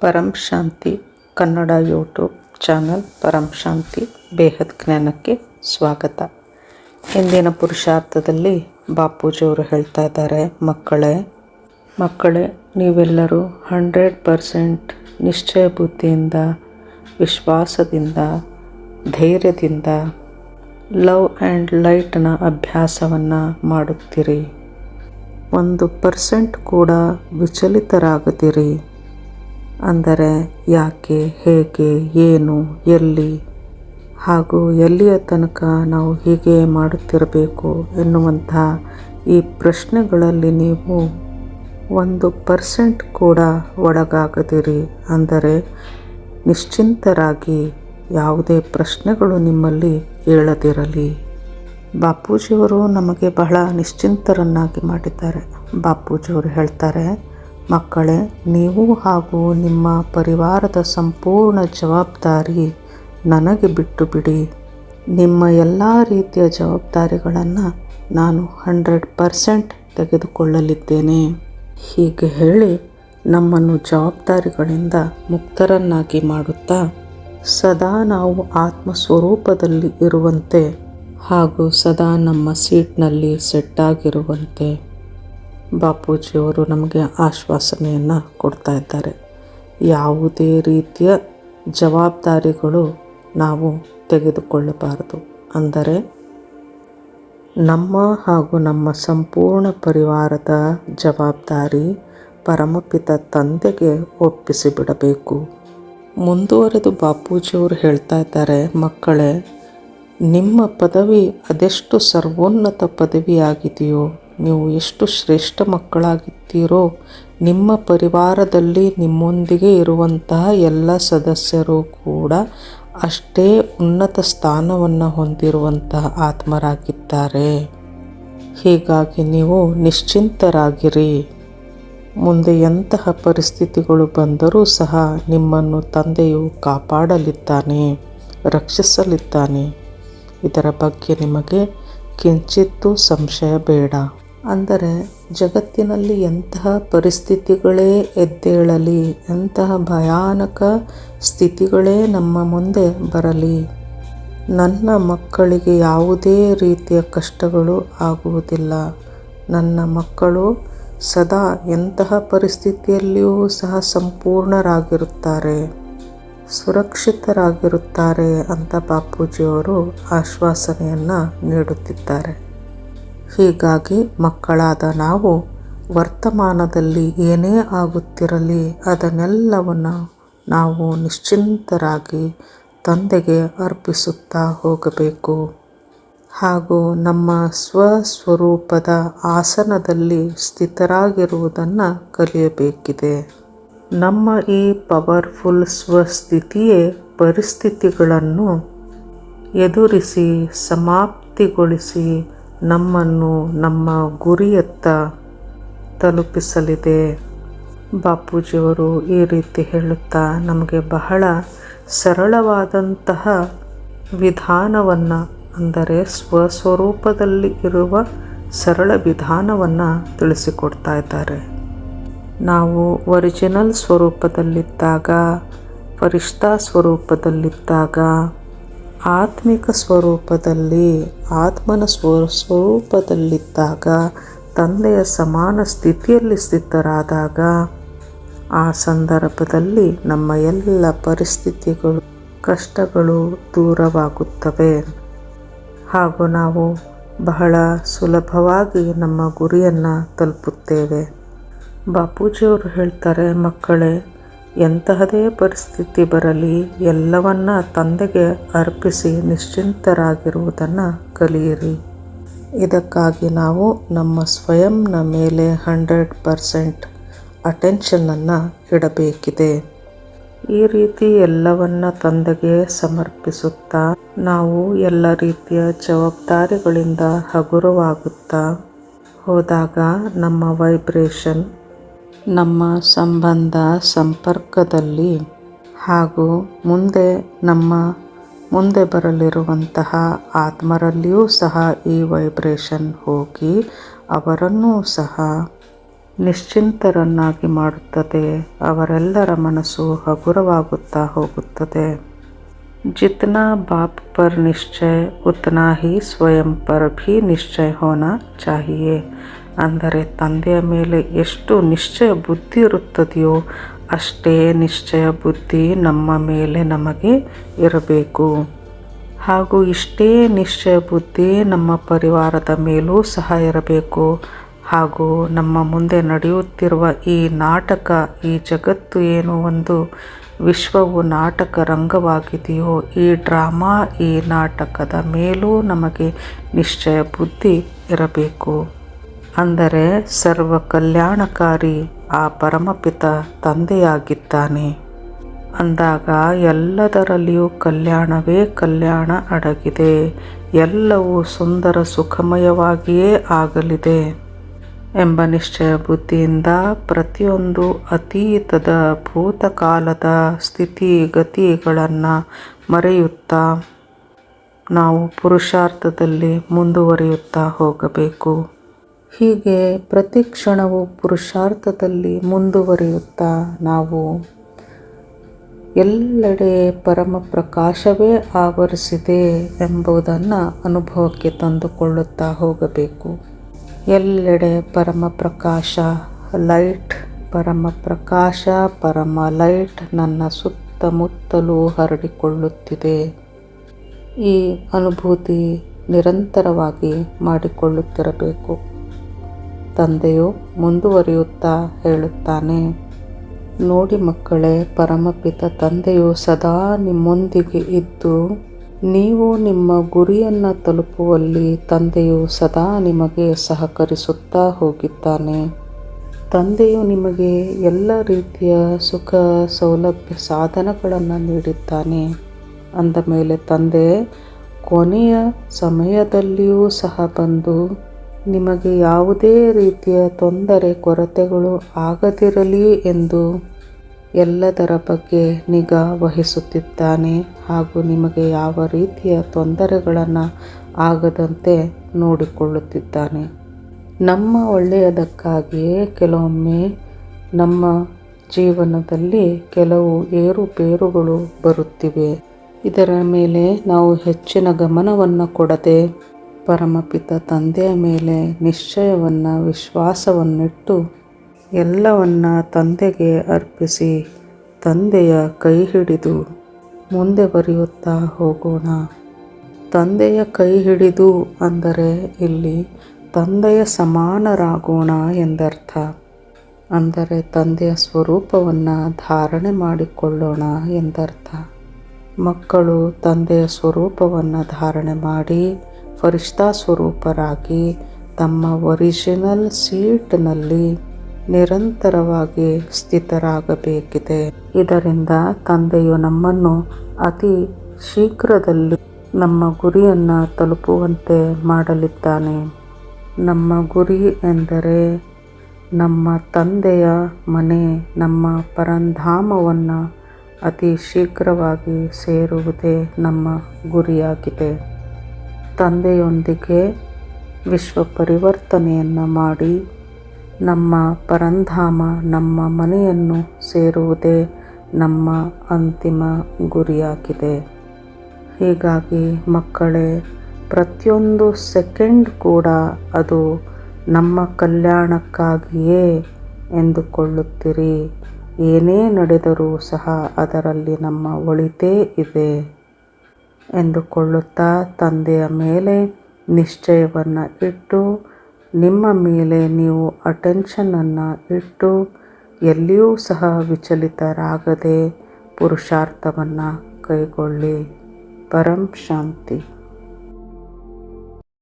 ಪರಂ ಶಾಂತಿ Kannada YouTube channel ಪರಂ ಶಾಂತಿ ಬೇಹದ್ ಜ್ಞಾನಕ್ಕೆ ಸ್ವಾಗತ. ಇಂದಿನ ಪುರುಷಾರ್ಥದಲ್ಲಿ ಬಾಪೂಜಿಯವರು ಹೇಳ್ತಾ ಇದ್ದಾರೆ, ಮಕ್ಕಳೇ ನೀವೆಲ್ಲರೂ 100% ನಿಶ್ಚಯ ಬುದ್ಧಿಯಿಂದ, ವಿಶ್ವಾಸದಿಂದ, ಧೈರ್ಯದಿಂದ ಲವ್ ಆ್ಯಂಡ್ ಲೈಟ್ನ ಅಭ್ಯಾಸವನ್ನು ಮಾಡುತ್ತೀರಿ. 1% ಕೂಡ ವಿಚಲಿತರಾಗದಿರಿ. ಅಂದರೆ ಯಾಕೆ, ಹೇಗೆ, ಏನು, ಎಲ್ಲಿ ಹಾಗೂ ಎಲ್ಲಿಯ ತನಕ ನಾವು ಹೀಗೆ ಮಾಡುತ್ತಿರಬೇಕು ಎನ್ನುವಂಥ ಈ ಪ್ರಶ್ನೆಗಳಲ್ಲಿ ನೀವು 1% ಕೂಡ ಒಳಗಾಗದಿರಿ. ಅಂದರೆ ನಿಶ್ಚಿಂತರಾಗಿ, ಯಾವುದೇ ಪ್ರಶ್ನೆಗಳು ನಿಮ್ಮಲ್ಲಿ ಏಳದಿರಲಿ. ಬಾಪೂಜಿಯವರು ನಮಗೆ ಬಹಳ ನಿಶ್ಚಿಂತರನ್ನಾಗಿ ಮಾಡಿದ್ದಾರೆ. ಬಾಪೂಜಿಯವರು ಹೇಳ್ತಾರೆ, ಮಕ್ಕಳೇ, ನೀವು ಹಾಗೂ ನಿಮ್ಮ ಪರಿವಾರದ ಸಂಪೂರ್ಣ ಜವಾಬ್ದಾರಿ ನನಗೆ ಬಿಟ್ಟು ಬಿಡಿ. ನಿಮ್ಮ ಎಲ್ಲ ರೀತಿಯ ಜವಾಬ್ದಾರಿಗಳನ್ನು ನಾನು 100% ತೆಗೆದುಕೊಳ್ಳಲಿದ್ದೇನೆ. ಹೀಗೆ ಹೇಳಿ ನಮ್ಮನ್ನು ಜವಾಬ್ದಾರಿಗಳಿಂದ ಮುಕ್ತರನ್ನಾಗಿ ಮಾಡುತ್ತಾ ಸದಾ ನಾವು ಆತ್ಮಸ್ವರೂಪದಲ್ಲಿ ಇರುವಂತೆ ಹಾಗೂ ಸದಾ ನಮ್ಮ ಸೀಟ್ನಲ್ಲಿ ಸೆಟ್ಟಾಗಿರುವಂತೆ ಬಾಪೂಜಿಯವರು ನಮಗೆ ಆಶ್ವಾಸನೆಯನ್ನು ಕೊಡ್ತಾ ಇದ್ದಾರೆ. ಯಾವುದೇ ರೀತಿಯ ಜವಾಬ್ದಾರಿಗಳು ನಾವು ತೆಗೆದುಕೊಳ್ಳಬಾರದು. ಅಂದರೆ ನಮ್ಮ ಹಾಗೂ ನಮ್ಮ ಸಂಪೂರ್ಣ ಪರಿವಾರದ ಜವಾಬ್ದಾರಿ ಪರಮಪಿತ ತಂದೆಗೆ ಒಪ್ಪಿಸಿಬಿಡಬೇಕು. ಮುಂದುವರೆದು ಬಾಪೂಜಿಯವರು ಹೇಳ್ತಾ ಇದ್ದಾರೆ, ಮಕ್ಕಳೇ, ನಿಮ್ಮ ಪದವಿ ಅದೆಷ್ಟು ಸರ್ವೋನ್ನತ ಪದವಿಯಾಗಿದೆಯೋ, ನೀವು ಎಷ್ಟು ಶ್ರೇಷ್ಠ ಮಕ್ಕಳಾಗಿದ್ದೀರೋ, ನಿಮ್ಮ ಪರಿವಾರದಲ್ಲಿ ನಿಮ್ಮೊಂದಿಗೆ ಇರುವಂತಹ ಎಲ್ಲ ಸದಸ್ಯರು ಕೂಡ ಅಷ್ಟೇ ಉನ್ನತ ಸ್ಥಾನವನ್ನು ಹೊಂದಿರುವಂತಹ ಆತ್ಮರಾಗಿದ್ದಾರೆ. ಹೀಗಾಗಿ ನೀವು ನಿಶ್ಚಿಂತರಾಗಿರಿ. ಮುಂದೆ ಎಂತಹ ಪರಿಸ್ಥಿತಿಗಳು ಬಂದರೂ ಸಹ ನಿಮ್ಮನ್ನು ತಂದೆಯು ಕಾಪಾಡಲಿದ್ದಾನೆ, ರಕ್ಷಿಸಲಿದ್ದಾನೆ. ಇದರ ಬಗ್ಗೆ ನಿಮಗೆ ಕಿಂಚಿತ್ತೂ ಸಂಶಯ ಬೇಡ. ಅಂದರೆ ಜಗತ್ತಿನಲ್ಲಿ ಎಂತಹ ಪರಿಸ್ಥಿತಿಗಳೇ ಎದ್ದೇಳಲಿ, ಎಂತಹ ಭಯಾನಕ ಸ್ಥಿತಿಗಳೇ ನಮ್ಮ ಮುಂದೆ ಬರಲಿ, ನನ್ನ ಮಕ್ಕಳಿಗೆ ಯಾವುದೇ ರೀತಿಯ ಕಷ್ಟಗಳು ಆಗುವುದಿಲ್ಲ. ನನ್ನ ಮಕ್ಕಳು ಸದಾ ಎಂತಹ ಪರಿಸ್ಥಿತಿಯಲ್ಲಿಯೂ ಸಹ ಸಂಪೂರ್ಣರಾಗಿರುತ್ತಾರೆ, ಸುರಕ್ಷಿತರಾಗಿರುತ್ತಾರೆ ಅಂತ ಬಾಪೂಜಿಯವರು ಆಶ್ವಾಸನೆಯನ್ನು ನೀಡುತ್ತಿದ್ದಾರೆ. ಹೀಗಾಗಿ ಮಕ್ಕಳಾದ ನಾವು ವರ್ತಮಾನದಲ್ಲಿ ಏನೇ ಆಗುತ್ತಿರಲಿ ಅದನ್ನೆಲ್ಲವನ್ನು ನಾವು ನಿಶ್ಚಿಂತರಾಗಿ ತಂದೆಗೆ ಅರ್ಪಿಸುತ್ತಾ ಹೋಗಬೇಕು. ಹಾಗೂ ನಮ್ಮ ಸ್ವಸ್ವರೂಪದ ಆಸನದಲ್ಲಿ ಸ್ಥಿತರಾಗಿರುವುದನ್ನು ಕಲಿಯಬೇಕಿದೆ. ನಮ್ಮ ಈ ಪವರ್ಫುಲ್ ಸ್ವಸ್ಥಿತಿಯೇ ಪರಿಸ್ಥಿತಿಗಳನ್ನು ಎದುರಿಸಿ ಸಮಾಪ್ತಿಗೊಳಿಸಿ ನಮ್ಮನ್ನು ನಮ್ಮ ಗುರಿಯತ್ತ ತಲುಪಿಸಲಿದೆ. ಬಾಪೂಜಿಯವರು ಈ ರೀತಿ ಹೇಳುತ್ತಾ ನಮಗೆ ಬಹಳ ಸರಳವಾದಂತಹ ವಿಧಾನವನ್ನು, ಅಂದರೆ ಸ್ವಸ್ವರೂಪದಲ್ಲಿ ಇರುವ ಸರಳ ವಿಧಾನವನ್ನು ತಿಳಿಸಿಕೊಡ್ತಾ ಇದ್ದಾರೆ. ನಾವು ಒರಿಜಿನಲ್ ಸ್ವರೂಪದಲ್ಲಿದ್ದಾಗ, ಫರಿಷ್ಠಾ ಸ್ವರೂಪದಲ್ಲಿದ್ದಾಗ, ಆತ್ಮಿಕ ಸ್ವರೂಪದಲ್ಲಿ, ಆತ್ಮನ ಸ್ವರೂಪದಲ್ಲಿದ್ದಾಗ, ತಂದೆಯ ಸಮಾನ ಸ್ಥಿತಿಯಲ್ಲಿ ಸ್ಥಿತರಾದಾಗ, ಆ ಸಂದರ್ಭದಲ್ಲಿ ನಮ್ಮ ಎಲ್ಲ ಪರಿಸ್ಥಿತಿಗಳು, ಕಷ್ಟಗಳು ದೂರವಾಗುತ್ತವೆ ಹಾಗೂ ನಾವು ಬಹಳ ಸುಲಭವಾಗಿ ನಮ್ಮ ಗುರಿಯನ್ನು ತಲುಪುತ್ತೇವೆ. ಬಾಪೂಜಿಯವರು ಹೇಳ್ತಾರೆ, ಮಕ್ಕಳೇ, ಎಂತಹದೇ ಪರಿಸ್ಥಿತಿ ಬರಲಿ ಎಲ್ಲವನ್ನ ತಂದೆಗೆ ಅರ್ಪಿಸಿ ನಿಶ್ಚಿಂತರಾಗಿರುವುದನ್ನು ಕಲಿಯಿರಿ. ಇದಕ್ಕಾಗಿ ನಾವು ನಮ್ಮ ಸ್ವಯಂನ ಮೇಲೆ 100% ಅಟೆನ್ಷನನ್ನು ಇಡಬೇಕಿದೆ. ಈ ರೀತಿ ಎಲ್ಲವನ್ನ ತಂದೆಗೆ ಸಮರ್ಪಿಸುತ್ತಾ ನಾವು ಎಲ್ಲ ರೀತಿಯ ಜವಾಬ್ದಾರಿಗಳಿಂದ ಹಗುರವಾಗುತ್ತಾ ಹೋದಾಗ ನಮ್ಮ ವೈಬ್ರೇಷನ್, ನಮ್ಮ ಸಂಬಂಧ ಸಂಪರ್ಕದಲ್ಲಿ ಹಾಗೂ ಮುಂದೆ ಬರಲಿರುವಂತಹ ಆತ್ಮರಲ್ಲಿಯೂ ಸಹ ಈ ವೈಬ್ರೇಷನ್ ಹೋಗಿ ಅವರನ್ನೂ ಸಹ ನಿಶ್ಚಿಂತರನ್ನಾಗಿ ಮಾಡುತ್ತದೆ. ಅವರೆಲ್ಲರ ಮನಸ್ಸು ಹಗುರವಾಗುತ್ತಾ ಹೋಗುತ್ತದೆ. ಜಿತ್ನಾ ಬಾಪ್ ಪರ್ ನಿಶ್ಚಯ ಉತ್ನಾ ಹಿ ಸ್ವಯಂ ಪರ್ ಭಿ ನಿಶ್ಚಯ ಹೋನಾ ಚಾಹಿಯೇ. ಅಂದರೆ ತಂದೆಯ ಮೇಲೆ ಎಷ್ಟು ನಿಶ್ಚಯ ಬುದ್ಧಿ ಇರುತ್ತದೆಯೋ ಅಷ್ಟೇ ನಿಶ್ಚಯ ಬುದ್ಧಿ ನಮ್ಮ ಮೇಲೆ ನಮಗೆ ಇರಬೇಕು. ಹಾಗೂ ಇಷ್ಟೇ ನಿಶ್ಚಯ ಬುದ್ಧಿ ನಮ್ಮ ಪರಿವಾರದ ಮೇಲೂ ಸಹ ಇರಬೇಕು. ಹಾಗೂ ನಮ್ಮ ಮುಂದೆ ನಡೆಯುತ್ತಿರುವ ಈ ನಾಟಕ, ಈ ಜಗತ್ತು ಏನು ಒಂದು ವಿಶ್ವವು ನಾಟಕ ರಂಗವಾಗಿದೆಯೋ, ಈ ಡ್ರಾಮಾ, ಈ ನಾಟಕದ ಮೇಲೂ ನಮಗೆ ನಿಶ್ಚಯ ಬುದ್ಧಿ ಇರಬೇಕು. ಅಂದರೆ ಸರ್ವ ಕಲ್ಯಾಣಕಾರಿ ಆ ಪರಮಪಿತ ತಂದೆಯಾಗಿದ್ದಾನೆ. ಅಂದಾಗ ಎಲ್ಲದರಲ್ಲಿಯೂ ಕಲ್ಯಾಣವೇ ಕಲ್ಯಾಣ ಅಡಗಿದೆ. ಎಲ್ಲವೂ ಸುಂದರ ಸುಖಮಯವಾಗಿಯೇ ಆಗಲಿದೆ ಎಂಬ ನಿಶ್ಚಯ ಬುದ್ಧಿಯಿಂದ ಪ್ರತಿಯೊಂದು ಅತೀತದ ಭೂತಕಾಲದ ಸ್ಥಿತಿಗತಿಗಳನ್ನು ಮರೆಯುತ್ತಾ ನಾವು ಪುರುಷಾರ್ಥದಲ್ಲಿ ಮುಂದುವರಿಯುತ್ತಾ ಹೋಗಬೇಕು. ಹೀಗೆ ಪ್ರತಿ ಕ್ಷಣವೂ ಪುರುಷಾರ್ಥದಲ್ಲಿ ಮುಂದುವರಿಯುತ್ತಾ ನಾವು ಎಲ್ಲೆಡೆ ಪರಮ ಪ್ರಕಾಶವೇ ಆವರಿಸಿದೆ ಎಂಬುದನ್ನು ಅನುಭವಕ್ಕೆ ತಂದುಕೊಳ್ಳುತ್ತಾ ಹೋಗಬೇಕು. ಎಲ್ಲೆಡೆ ಪರಮ ಪ್ರಕಾಶ, ಲೈಟ್, ಪರಮ ಪ್ರಕಾಶ, ಪರಮ ಲೈಟ್ ನನ್ನ ಸುತ್ತಮುತ್ತಲೂ ಹರಡಿಕೊಳ್ಳುತ್ತಿದೆ. ಈ ಅನುಭೂತಿ ನಿರಂತರವಾಗಿ ಮಾಡಿಕೊಳ್ಳುತ್ತಿರಬೇಕು. ತಂದೆಯು ಮುಂದುವರಿಯುತ್ತಾ ಹೇಳುತ್ತಾನೆ, ನೋಡಿ ಮಕ್ಕಳೇ, ಪರಮಪಿತ ತಂದೆಯು ಸದಾ ನಿಮ್ಮೊಂದಿಗೆ ಇದ್ದು ನೀವು ನಿಮ್ಮ ಗುರಿಯನ್ನು ತಲುಪುವಲ್ಲಿ ತಂದೆಯು ಸದಾ ನಿಮಗೆ ಸಹಕರಿಸುತ್ತಾ ಹೋಗಿದ್ದಾನೆ. ತಂದೆಯು ನಿಮಗೆ ಎಲ್ಲ ರೀತಿಯ ಸುಖ ಸೌಲಭ್ಯ ಸಾಧನಗಳನ್ನು ನೀಡಿದ್ದಾನೆ. ಅಂದ ಮೇಲೆ ತಂದೆ ಕೊನೆಯ ಸಮಯದಲ್ಲಿಯೂ ಸಹ ಬಂದು ನಿಮಗೆ ಯಾವುದೇ ರೀತಿಯ ತೊಂದರೆ ಕೊರತೆಗಳು ಆಗದಿರಲಿ ಎಂದು ಎಲ್ಲದರ ಬಗ್ಗೆ ನಿಗಾ ವಹಿಸುತ್ತಿದ್ದಾನೆ. ಹಾಗೂ ನಿಮಗೆ ಯಾವ ರೀತಿಯ ತೊಂದರೆಗಳನ್ನು ಆಗದಂತೆ ನೋಡಿಕೊಳ್ಳುತ್ತಿದ್ದಾನೆ. ನಮ್ಮ ಒಳ್ಳೆಯದಕ್ಕಾಗಿಯೇ ಕೆಲವೊಮ್ಮೆ ನಮ್ಮ ಜೀವನದಲ್ಲಿ ಕೆಲವು ಏರುಪೇರುಗಳು ಬರುತ್ತಿವೆ. ಇದರ ಮೇಲೆ ನಾವು ಹೆಚ್ಚಿನ ಗಮನವನ್ನು ಕೊಡದೆ ಪರಮಪಿತ ತಂದೆಯ ಮೇಲೆ ನಿಶ್ಚಯವನ್ನು, ವಿಶ್ವಾಸವನ್ನಿಟ್ಟು ಎಲ್ಲವನ್ನ ತಂದೆಗೆ ಅರ್ಪಿಸಿ ತಂದೆಯ ಕೈ ಹಿಡಿದು ಮುಂದೆ ಬರೆಯುತ್ತಾ ಹೋಗೋಣ. ತಂದೆಯ ಕೈ ಹಿಡಿದು ಅಂದರೆ ಇಲ್ಲಿ ತಂದೆಯ ಸಮಾನರಾಗೋಣ ಎಂದರ್ಥ. ಅಂದರೆ ತಂದೆಯ ಸ್ವರೂಪವನ್ನು ಧಾರಣೆ ಮಾಡಿಕೊಳ್ಳೋಣ ಎಂದರ್ಥ. ಮಕ್ಕಳು ತಂದೆಯ ಸ್ವರೂಪವನ್ನು ಧಾರಣೆ ಮಾಡಿ ಫರಿಷ್ಠಾ ಸ್ವರೂಪರಾಗಿ ತಮ್ಮ ಒರಿಜಿನಲ್ ಸೀಟ್ನಲ್ಲಿ ನಿರಂತರವಾಗಿ ಸ್ಥಿತರಾಗಬೇಕಿದೆ. ಇದರಿಂದ ತಂದೆಯು ನಮ್ಮನ್ನು ಅತಿ ಶೀಘ್ರದಲ್ಲಿ ನಮ್ಮ ಗುರಿಯನ್ನು ತಲುಪುವಂತೆ ಮಾಡಲಿದ್ದಾನೆ. ನಮ್ಮ ಗುರಿ ಎಂದರೆ ನಮ್ಮ ತಂದೆಯ ಮನೆ, ನಮ್ಮ ಪರಂಧಾಮವನ್ನು ಅತಿ ಶೀಘ್ರವಾಗಿ ಸೇರುವುದೇ ನಮ್ಮ ಗುರಿಯಾಗಿದೆ. ತಂದೆಯೊಂದಿಗೆ ವಿಶ್ವ ಪರಿವರ್ತನೆಯನ್ನು ಮಾಡಿ ನಮ್ಮ ಪರಂಧಾಮ, ನಮ್ಮ ಮನೆಯನ್ನು ಸೇರುವುದೇ ನಮ್ಮ ಅಂತಿಮ ಗುರಿಯಾಗಿದೆ. ಹೀಗಾಗಿ ಮಕ್ಕಳೇ, ಪ್ರತಿಯೊಂದು ಸೆಕೆಂಡ್ ಕೂಡ ಅದು ನಮ್ಮ ಕಲ್ಯಾಣಕ್ಕಾಗಿಯೇ ಎಂದುಕೊಳ್ಳುತ್ತೀರಿ. ಏನೇ ನಡೆದರೂ ಸಹ ಅದರಲ್ಲಿ ನಮ್ಮ ಒಳಿತೇ ಇದೆ ಎಂದುಕೊಳ್ಳುತ್ತಾ ತಂದೆಯ ಮೇಲೆ ನಿಶ್ಚಯವನ್ನು ಇಟ್ಟು ನಿಮ್ಮ ಮೇಲೆ ನೀವು ಅಟೆನ್ಷನನ್ನು ಇಟ್ಟು ಎಲ್ಲಿಯೂ ಸಹ ವಿಚಲಿತರಾಗದೆ ಪುರುಷಾರ್ಥವನ್ನು ಕೈಗೊಳ್ಳಿ. ಪರಂ ಶಾಂತಿ.